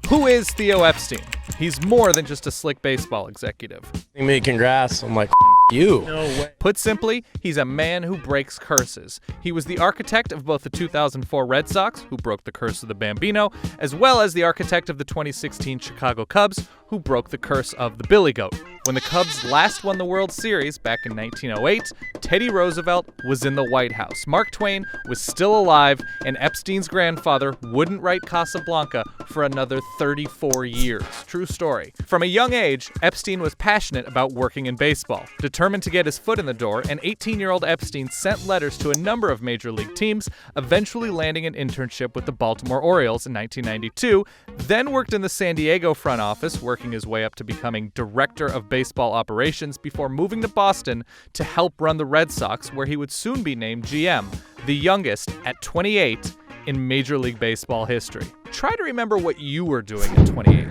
Who is Theo Epstein? He's more than just a slick baseball executive. Me congrats. I'm like, you. No way. Put simply, he's a man who breaks curses. He was the architect of both the 2004 Red Sox, who broke the curse of the Bambino, as well as the architect of the 2016 Chicago Cubs, who broke the curse of the Billy Goat. When the Cubs last won the World Series back in 1908, Teddy Roosevelt was in the White House. Mark Twain was still alive, and Epstein's grandfather wouldn't write Casablanca for another 34 years. True story. From a young age, Epstein was passionate about working in baseball. Determined to get his foot in the door, an 18-year-old Epstein sent letters to a number of major league teams, eventually landing an internship with the Baltimore Orioles in 1992, then worked in the San Diego front office, working his way up to becoming director of baseball operations before moving to Boston to help run the Red Sox, where he would soon be named GM, the youngest at 28 in Major League Baseball history. Try to remember what you were doing at 28.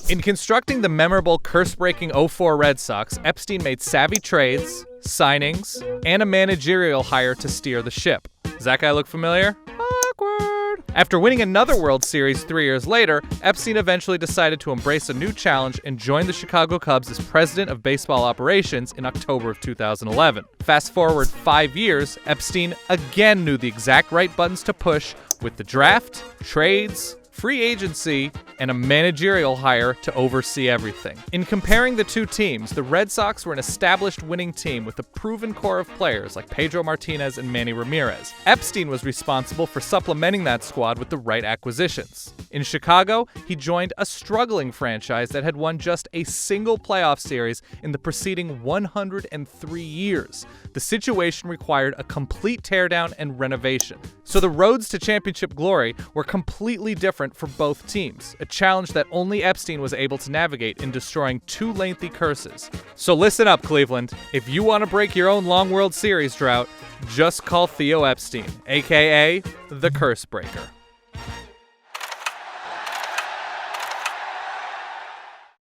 In constructing the memorable curse-breaking 04 Red Sox, Epstein made savvy trades, signings, and a managerial hire to steer the ship. Does that guy look familiar? Awkward. After winning another World Series 3 years later, Epstein eventually decided to embrace a new challenge and joined the Chicago Cubs as president of baseball operations in October of 2011. Fast forward 5 years, Epstein again knew the exact right buttons to push with the draft, trades, free agency, and a managerial hire to oversee everything. In comparing the two teams, the Red Sox were an established winning team with a proven core of players like Pedro Martinez and Manny Ramirez. Epstein was responsible for supplementing that squad with the right acquisitions. In Chicago, he joined a struggling franchise that had won just a single playoff series in the preceding 103 years. The situation required a complete teardown and renovation. So the roads to championship glory were completely different for both teams, a challenge that only Epstein was able to navigate in destroying two lengthy curses. So listen up, Cleveland. If you want to break your own long World Series drought, just call Theo Epstein, aka the Curse Breaker.